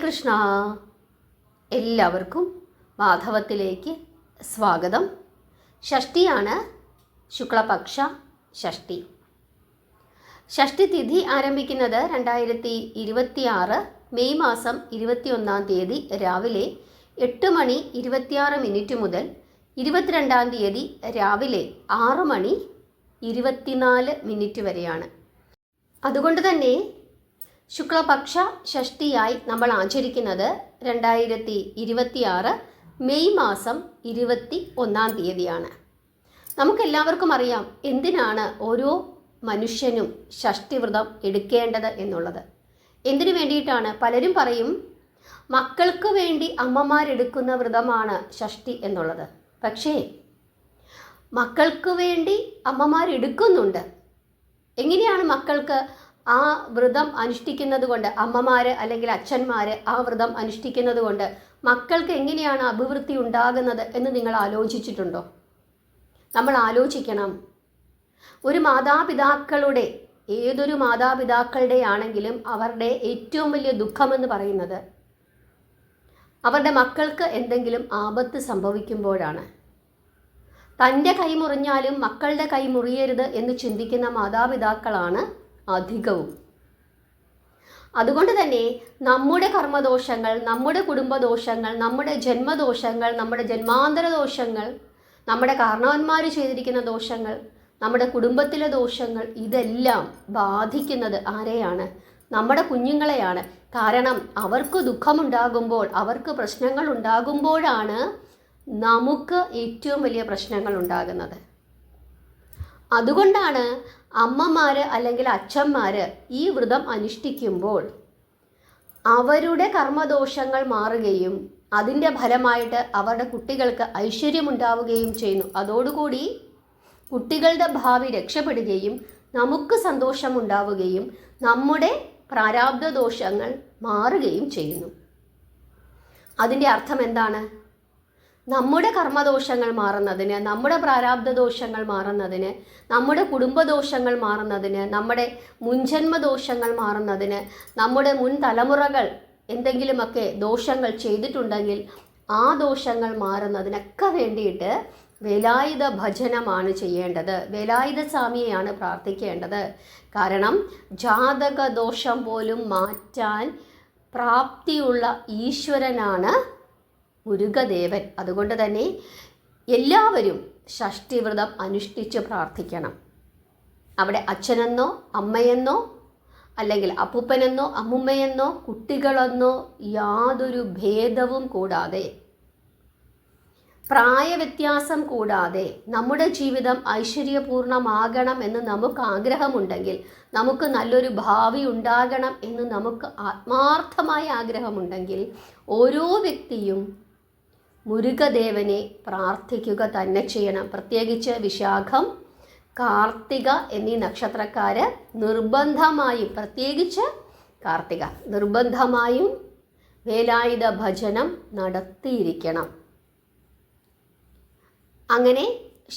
കൃഷ്ണ. എല്ലാവർക്കും മാധവത്തിലേക്ക് സ്വാഗതം. ഷഷ്ടിയാണ്, ശുക്ലപക്ഷ ഷഷ്ടി. ഷഷ്ടി തിഥി ആരംഭിക്കുന്നത് 2026 മെയ് മാസം 21 തീയതി രാവിലെ 8:26 മുതൽ 22 രാവിലെ 6:24 വരെയാണ്. അതുകൊണ്ട് തന്നെ ശുക്ലപക്ഷ ഷഷ്ടിയായി നമ്മൾ ആചരിക്കുന്നത് 2026 മെയ് മാസം 21 തീയതിയാണ്. നമുക്കെല്ലാവർക്കും അറിയാം എന്തിനാണ് ഓരോ മനുഷ്യനും ഷഷ്ടിവ്രതം എടുക്കേണ്ടത് എന്നുള്ളത്. എന്തിനു വേണ്ടിയിട്ടാണ്? പലരും പറയും മക്കൾക്ക് വേണ്ടി അമ്മമാരെടുക്കുന്ന വ്രതമാണ് ഷഷ്ടി എന്നുള്ളത്. പക്ഷേ മക്കൾക്ക് വേണ്ടി അമ്മമാരെടുക്കുന്നുണ്ട്. എങ്ങനെയാണ് മക്കൾക്ക് ആ വ്രതം അനുഷ്ഠിക്കുന്നത് കൊണ്ട്, അമ്മമാർ അല്ലെങ്കിൽ അച്ഛന്മാർ ആ വ്രതം അനുഷ്ഠിക്കുന്നത് കൊണ്ട് മക്കൾക്ക് എങ്ങനെയാണ് അഭിവൃദ്ധി ഉണ്ടാകുന്നത് എന്ന് നിങ്ങൾ ആലോചിച്ചിട്ടുണ്ടോ? നമ്മൾ ആലോചിക്കണം. ഒരു മാതാപിതാക്കളുടെ, ഏതൊരു മാതാപിതാക്കളുടെ ആണെങ്കിലും അവരുടെ ഏറ്റവും വലിയ ദുഃഖമെന്ന് പറയുന്നത് അവരുടെ മക്കൾക്ക് എന്തെങ്കിലും ആപത്ത് സംഭവിക്കുമ്പോഴാണ്. തൻ്റെ കൈ മുറിഞ്ഞാലും മക്കളുടെ കൈ മുറിയരുത് എന്ന് ചിന്തിക്കുന്ന മാതാപിതാക്കളാണ് അധികവും. അതുകൊണ്ട് തന്നെ നമ്മുടെ കർമ്മദോഷങ്ങൾ, നമ്മുടെ കുടുംബദോഷങ്ങൾ, നമ്മുടെ ജന്മദോഷങ്ങൾ, നമ്മുടെ ജന്മാന്തര ദോഷങ്ങൾ, നമ്മുടെ കാരണവന്മാർ ചെയ്തിരിക്കുന്ന ദോഷങ്ങൾ, നമ്മുടെ കുടുംബത്തിലെ ദോഷങ്ങൾ, ഇതെല്ലാം ബാധിക്കുന്നത് ആരെയാണ്? നമ്മുടെ കുഞ്ഞുങ്ങളെയാണ്. കാരണം അവർക്ക് ദുഃഖമുണ്ടാകുമ്പോൾ, അവർക്ക് പ്രശ്നങ്ങൾ ഉണ്ടാകുമ്പോഴാണ് നമുക്ക് ഏറ്റവും വലിയ പ്രശ്നങ്ങൾ ഉണ്ടാകുന്നത്. അതുകൊണ്ടാണ് അമ്മമാർ അല്ലെങ്കിൽ അച്ഛന്മാർ ഈ വ്രതം അനുഷ്ഠിക്കുമ്പോൾ അവരുടെ കർമ്മദോഷങ്ങൾ മാറുകയും അതിൻ്റെ ഫലമായിട്ട് അവരുടെ കുട്ടികൾക്ക് ഐശ്വര്യമുണ്ടാവുകയും ചെയ്യുന്നു. അതോടുകൂടി കുട്ടികളുടെ ഭാവി രക്ഷപ്പെടുകയും നമുക്ക് സന്തോഷമുണ്ടാവുകയും നമ്മുടെ പ്രാരാബ്ധ ദോഷങ്ങൾ മാറുകയും ചെയ്യുന്നു. അതിൻ്റെ അർത്ഥം എന്താണ്? നമ്മുടെ കർമ്മദോഷങ്ങൾ മാറുന്നതിന്, നമ്മുടെ പ്രാരാബ്ധ ദോഷങ്ങൾ മാറുന്നതിന്, നമ്മുടെ കുടുംബദോഷങ്ങൾ മാറുന്നതിന്, നമ്മുടെ മുൻജന്മദോഷങ്ങൾ മാറുന്നതിന്, നമ്മുടെ മുൻ തലമുറകൾ എന്തെങ്കിലുമൊക്കെ ദോഷങ്ങൾ ചെയ്തിട്ടുണ്ടെങ്കിൽ ആ ദോഷങ്ങൾ മാറുന്നതിനൊക്കെ വേണ്ടിയിട്ട് വേലായുധ ഭജനമാണ് ചെയ്യേണ്ടത്. വേലായുധ സ്വാമിയെയാണ് പ്രാർത്ഥിക്കേണ്ടത്. കാരണം ജാതക ദോഷം പോലും മാറ്റാൻ പ്രാപ്തിയുള്ള ഈശ്വരനാണ് മുരുകദേവൻ. അതുകൊണ്ട് തന്നെ എല്ലാവരും ഷഷ്ടിവ്രതം അനുഷ്ഠിച്ച് പ്രാർത്ഥിക്കണം. അവിടെ അച്ഛനെന്നോ അമ്മയെന്നോ അല്ലെങ്കിൽ അപ്പൂപ്പനെന്നോ അമ്മുമ്മയെന്നോ കുട്ടികളെന്നോ യാതൊരു ഭേദവും കൂടാതെ, പ്രായവ്യത്യാസം കൂടാതെ നമ്മുടെ ജീവിതം ഐശ്വര്യപൂർണമാകണം എന്ന് നമുക്ക് ആഗ്രഹമുണ്ടെങ്കിൽ, നമുക്ക് നല്ലൊരു ഭാവി ഉണ്ടാകണം എന്ന് നമുക്ക് ആത്മാർത്ഥമായ ആഗ്രഹമുണ്ടെങ്കിൽ ഓരോ വ്യക്തിയും മുരുകദേവനെ പ്രാർത്ഥിക്കുക തന്നെ ചെയ്യണം. പ്രത്യേകിച്ച് വിശാഖം, കാർത്തിക എന്നീ നക്ഷത്രക്കാർ നിർബന്ധമായും, പ്രത്യേകിച്ച് കാർത്തിക നിർബന്ധമായും വേലായുധ ഭജനം നടത്തിയിരിക്കണം. അങ്ങനെ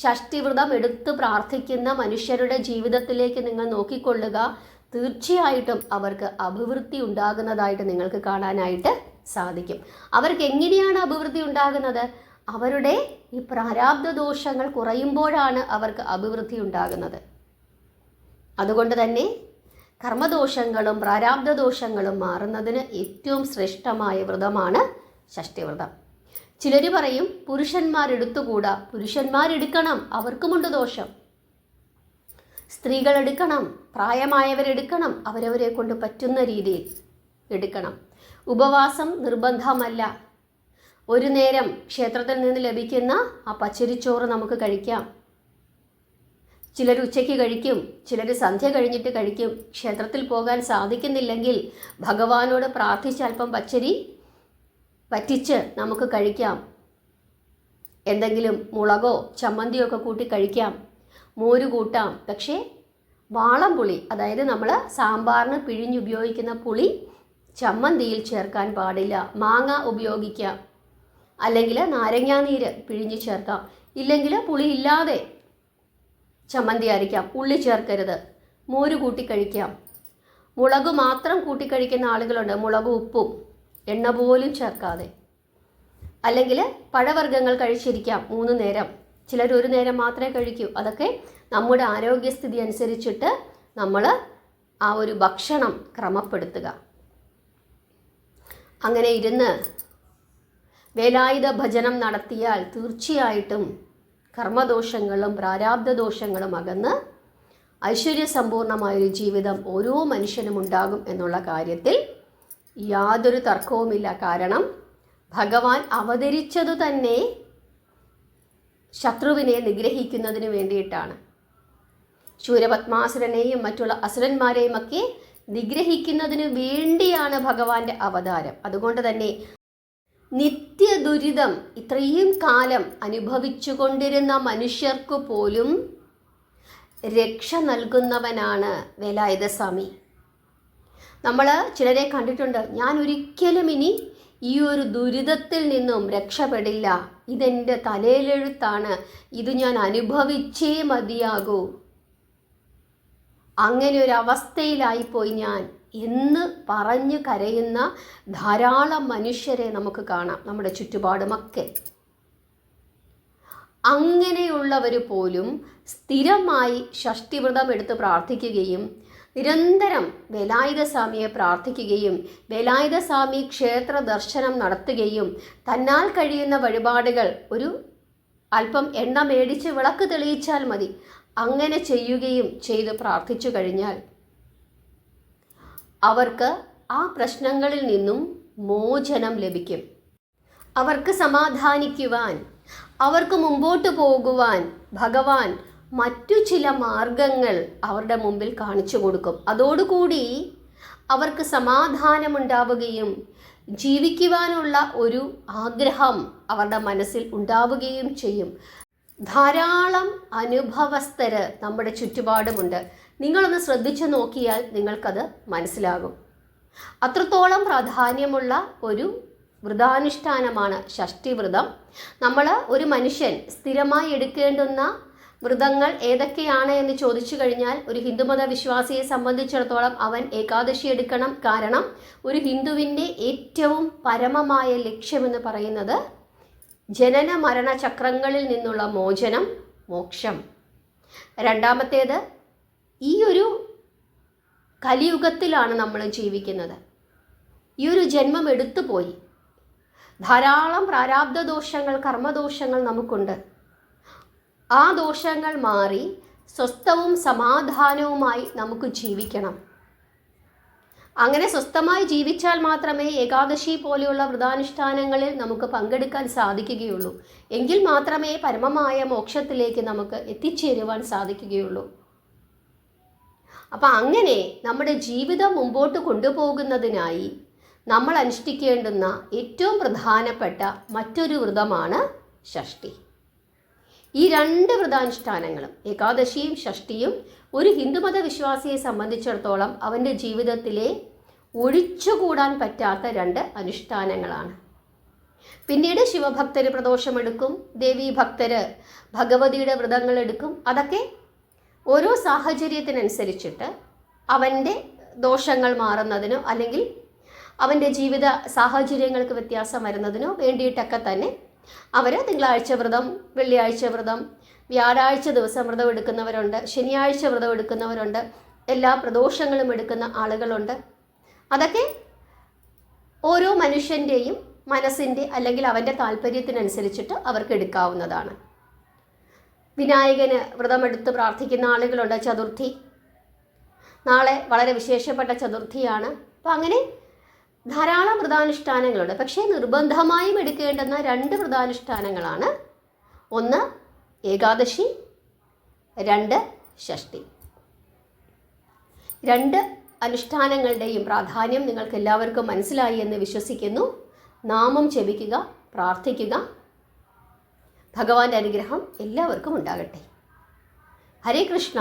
ഷഷ്ടിവ്രതം എടുത്ത് പ്രാർത്ഥിക്കുന്ന മനുഷ്യരുടെ ജീവിതത്തിലേക്ക് നിങ്ങൾ നോക്കിക്കൊള്ളുക. തീർച്ചയായിട്ടും അവർക്ക് അഭിവൃദ്ധി ഉണ്ടാകുന്നതായിട്ട് നിങ്ങൾക്ക് കാണാനായിട്ട് സാധിക്കും. അവർക്ക് എങ്ങനെയാണ് അഭിവൃദ്ധി ഉണ്ടാകുന്നത്? അവരുടെ ഈ പ്രാരാബ്ധ ദോഷങ്ങൾ കുറയുമ്പോഴാണ് അവർക്ക് അഭിവൃദ്ധി ഉണ്ടാകുന്നത്. അതുകൊണ്ട് തന്നെ കർമ്മദോഷങ്ങളും പ്രാരാബ്ധ ദോഷങ്ങളും മാറുന്നതിന് ഏറ്റവും ശ്രേഷ്ഠമായ വ്രതമാണ് ഷഷ്ടിവ്രതം. ചിലർ പറയും പുരുഷന്മാരെടുത്തുകൂടാ. പുരുഷന്മാരെടുക്കണം, അവർക്കുമുണ്ട് ദോഷം. സ്ത്രീകളെടുക്കണം, പ്രായമായവരെടുക്കണം, അവരവരെ കൊണ്ട് പറ്റുന്ന രീതിയിൽ എടുക്കണം. ഉപവാസം നിർബന്ധമല്ല. ഒരു നേരം ക്ഷേത്രത്തിൽ നിന്ന് ലഭിക്കുന്ന ആ പച്ചരിച്ചോറ് നമുക്ക് കഴിക്കാം. ചിലർ ഉച്ചയ്ക്ക് കഴിക്കും, ചിലർ സന്ധ്യ കഴിഞ്ഞിട്ട് കഴിക്കും. ക്ഷേത്രത്തിൽ പോകാൻ സാധിക്കുന്നില്ലെങ്കിൽ ഭഗവാനോട് പ്രാർത്ഥിച്ച് അല്പം പച്ചരി വറ്റിച്ച് നമുക്ക് കഴിക്കാം. എന്തെങ്കിലും മുളകോ ചമ്മന്തിയോ ഒക്കെ കൂട്ടി കഴിക്കാം. മോര് കൂട്ടാം. പക്ഷേ വാളംപുളി, അതായത് നമ്മൾ സാമ്പാറിന് പിഴിഞ്ഞുപയോഗിക്കുന്ന പുളി ചമ്മന്തിയിൽ ചേർക്കാൻ പാടില്ല. മാങ്ങ ഉപയോഗിക്കാം, അല്ലെങ്കിൽ നാരങ്ങാനീര് പിഴിഞ്ഞ് ചേർക്കാം. ഇല്ലെങ്കിൽ പുളി ഇല്ലാതെ ചമ്മന്തി അരയ്ക്കാം. ഉള്ളി ചേർക്കരുത്. മോര് കൂട്ടി കഴിക്കാം. മുളക് മാത്രം കൂട്ടിക്കഴിക്കുന്ന ആളുകളുണ്ട്, മുളകും ഉപ്പും. എണ്ണ പോലും ചേർക്കാതെ. അല്ലെങ്കിൽ പഴവർഗ്ഗങ്ങൾ കഴിച്ചിരിക്കാം 3 നേരം, ചിലർ 1 നേരം മാത്രമേ കഴിക്കൂ. അതൊക്കെ നമ്മുടെ ആരോഗ്യസ്ഥിതി അനുസരിച്ചിട്ട് നമ്മൾ ആ ഒരു ഭക്ഷണം ക്രമപ്പെടുത്തുക. അങ്ങനെ ഇരുന്ന് വേലായുധ ഭജനം നടത്തിയാൽ തീർച്ചയായിട്ടും കർമ്മദോഷങ്ങളും പ്രാരാബ്ധദോഷങ്ങളും അകന്ന് ഐശ്വര്യസമ്പൂർണമായൊരു ജീവിതം ഓരോ മനുഷ്യനും ഉണ്ടാകും എന്നുള്ള കാര്യത്തിൽ യാതൊരു തർക്കവുമില്ല. കാരണം ഭഗവാൻ അവതരിച്ചതു തന്നെ ശത്രുവിനെ നിഗ്രഹിക്കുന്നതിന് വേണ്ടിയിട്ടാണ്. ശൂരപത്മാസുരനെയും മറ്റുള്ള അസുരന്മാരെയും ഒക്കെ നിഗ്രഹിക്കുന്നതിന് വേണ്ടിയാണ് ഭഗവാന്റെ അവതാരം. അതുകൊണ്ട് തന്നെ നിത്യദുരിതം ഇത്രയും കാലം അനുഭവിച്ചു കൊണ്ടിരുന്ന മനുഷ്യർക്കു പോലും രക്ഷ നൽകുന്നവനാണ് വേലായുധ സ്വാമി. നമ്മൾ ചിലരെ കണ്ടിട്ടുണ്ട്, ഞാൻ ഒരിക്കലും ഇനി ഈ ഒരു ദുരിതത്തിൽ നിന്നും രക്ഷപ്പെടില്ല, ഇതെൻ്റെ തലയിലെഴുത്താണ്, ഇത് ഞാൻ അനുഭവിച്ചേ മതിയാകൂ, അങ്ങനെ ഒരു അവസ്ഥയിലായിപ്പോയി ഞാൻ എന്ന് പറഞ്ഞു കരയുന്ന ധാരാളം മനുഷ്യരെ നമുക്ക് കാണാം നമ്മുടെ ചുറ്റുപാടുമൊക്കെ. അങ്ങനെയുള്ളവർ പോലും സ്ഥിരമായി ഷഷ്ടിവ്രതം എടുത്ത് പ്രാർത്ഥിക്കുകയും നിരന്തരം വേലായുധ സ്വാമിയെ പ്രാർത്ഥിക്കുകയും വേലായുധ സ്വാമി ക്ഷേത്ര ദർശനം നടത്തുകയും തന്നാൽ കഴിയുന്ന വഴിപാടുകൾ ഒരു അല്പം എണ്ണ മേടിച്ച് വിളക്ക് തെളിയിച്ചാൽ മതി, അങ്ങനെ ചെയ്യുകയും ചെയ്ത് പ്രാർത്ഥിച്ചു കഴിഞ്ഞാൽ അവർക്ക് ആ പ്രശ്നങ്ങളിൽ നിന്നും മോചനം ലഭിക്കും. അവർക്ക് സമാധാനിക്കുവാൻ, അവർക്ക് മുമ്പോട്ട് പോകുവാൻ ഭഗവാൻ മറ്റു ചില മാർഗങ്ങൾ അവരുടെ മുമ്പിൽ കാണിച്ചു കൊടുക്കും. അതോടുകൂടി അവർക്ക് സമാധാനമുണ്ടാവുകയും ജീവിക്കുവാനുള്ള ഒരു ആഗ്രഹം അവരുടെ മനസ്സിൽ ഉണ്ടാവുകയും ചെയ്യും. ധാരാളം അനുഭവസ്ഥർ നമ്മുടെ ചുറ്റുപാടുമുണ്ട്. നിങ്ങളൊന്ന് ശ്രദ്ധിച്ചു നോക്കിയാൽ നിങ്ങൾക്കത് മനസ്സിലാകും. അത്രത്തോളം പ്രാധാന്യമുള്ള ഒരു വ്രതാനുഷ്ഠാനമാണ് ഷഷ്ടിവ്രതം. ഒരു മനുഷ്യൻ സ്ഥിരമായി എടുക്കേണ്ടുന്ന വ്രതങ്ങൾ ഏതൊക്കെയാണ് എന്ന് ചോദിച്ചു കഴിഞ്ഞാൽ ഒരു ഹിന്ദുമത വിശ്വാസിയെ സംബന്ധിച്ചിടത്തോളം അവൻ ഏകാദശി എടുക്കണം. കാരണം ഒരു ഹിന്ദുവിൻ്റെ ഏറ്റവും പരമമായ ലക്ഷ്യമെന്ന് പറയുന്നത് ജനന മരണ ചക്രങ്ങളിൽ നിന്നുള്ള മോചനം, മോക്ഷം. രണ്ടാമത്തേത്, ഈ ഒരു കലിയുഗത്തിലാണ് നമ്മൾ ജീവിക്കുന്നത്. ഈ ഒരു ജന്മം എടുത്തുപോയി. ധാരാളം പ്രാരാബ്ധ ദോഷങ്ങൾ, കർമ്മദോഷങ്ങൾ നമുക്കുണ്ട്. ആ ദോഷങ്ങൾ മാറി സ്വസ്ഥവും സമാധാനവുമായി നമുക്ക് ജീവിക്കണം. അങ്ങനെ സ്വസ്ഥമായി ജീവിച്ചാൽ മാത്രമേ ഏകാദശി പോലെയുള്ള വ്രതാനുഷ്ഠാനങ്ങളിൽ നമുക്ക് പങ്കെടുക്കാൻ സാധിക്കുകയുള്ളൂ. എങ്കിൽ മാത്രമേ പരമമായ മോക്ഷത്തിലേക്ക് നമുക്ക് എത്തിച്ചേരുവാൻ സാധിക്കുകയുള്ളൂ. അപ്പം അങ്ങനെ നമ്മുടെ ജീവിതം മുമ്പോട്ട് കൊണ്ടുപോകുന്നതിനായി നമ്മൾ അനുഷ്ഠിക്കേണ്ടുന്ന ഏറ്റവും പ്രധാനപ്പെട്ട മറ്റൊരു വ്രതമാണ് ഷഷ്ടി. ഈ 2 വ്രതാനുഷ്ഠാനങ്ങളും, ഏകാദശിയും ഷഷ്ടിയും, ഒരു ഹിന്ദുമത വിശ്വാസിയെ സംബന്ധിച്ചിടത്തോളം അവൻ്റെ ജീവിതത്തിലെ ഒഴിച്ചുകൂടാൻ പറ്റാത്ത 2 അനുഷ്ഠാനങ്ങളാണ്. പിന്നീട് ശിവഭക്തർ പ്രദോഷമെടുക്കും, ദേവീഭക്തർ ഭഗവതിയുടെ വ്രതങ്ങളെടുക്കും. അതൊക്കെ ഓരോ സാഹചര്യത്തിനനുസരിച്ചിട്ട് അവൻ്റെ ദോഷങ്ങൾ മാറുന്നതിനോ അല്ലെങ്കിൽ അവൻ്റെ ജീവിത സാഹചര്യങ്ങൾക്ക് വ്യത്യാസം വരുന്നതിനോ വേണ്ടിയിട്ടൊക്കെ തന്നെ അവർ തിങ്കളാഴ്ച വ്രതം, വെള്ളിയാഴ്ച വ്രതം, വ്യാഴാഴ്ച ദിവസം വ്രതം എടുക്കുന്നവരുണ്ട്, ശനിയാഴ്ച വ്രതം എടുക്കുന്നവരുണ്ട്, എല്ലാ പ്രദോഷങ്ങളും എടുക്കുന്ന ആളുകളുണ്ട്. അതൊക്കെ ഓരോ മനുഷ്യൻ്റെയും മനസ്സിൻ്റെ അല്ലെങ്കിൽ അവൻ്റെ താല്പര്യത്തിനനുസരിച്ചിട്ട് അവർക്ക് എടുക്കാവുന്നതാണ്. വിനായകന് വ്രതമെടുത്ത് പ്രാർത്ഥിക്കുന്ന ആളുകളുണ്ട്. ചതുർത്ഥി, നാളെ വളരെ വിശേഷപ്പെട്ട ചതുർത്ഥിയാണ്. അപ്പം അങ്ങനെ ധാരാളം വ്രതാനുഷ്ഠാനങ്ങളുണ്ട്. പക്ഷേ നിർബന്ധമായും എടുക്കേണ്ടുന്ന 2 വ്രതാനുഷ്ഠാനങ്ങളാണ്. 1 ഏകാദശി, 2 ഷഷ്ടി. 2 അനുഷ്ഠാനങ്ങളുടെയും പ്രാധാന്യം നിങ്ങൾക്ക് എല്ലാവർക്കും മനസ്സിലായി എന്ന് വിശ്വസിക്കുന്നു. നാമം ജപിക്കുക, പ്രാർത്ഥിക്കുക. ഭഗവാന്റെ അനുഗ്രഹം എല്ലാവർക്കും ഉണ്ടാകട്ടെ. ഹരേ കൃഷ്ണ.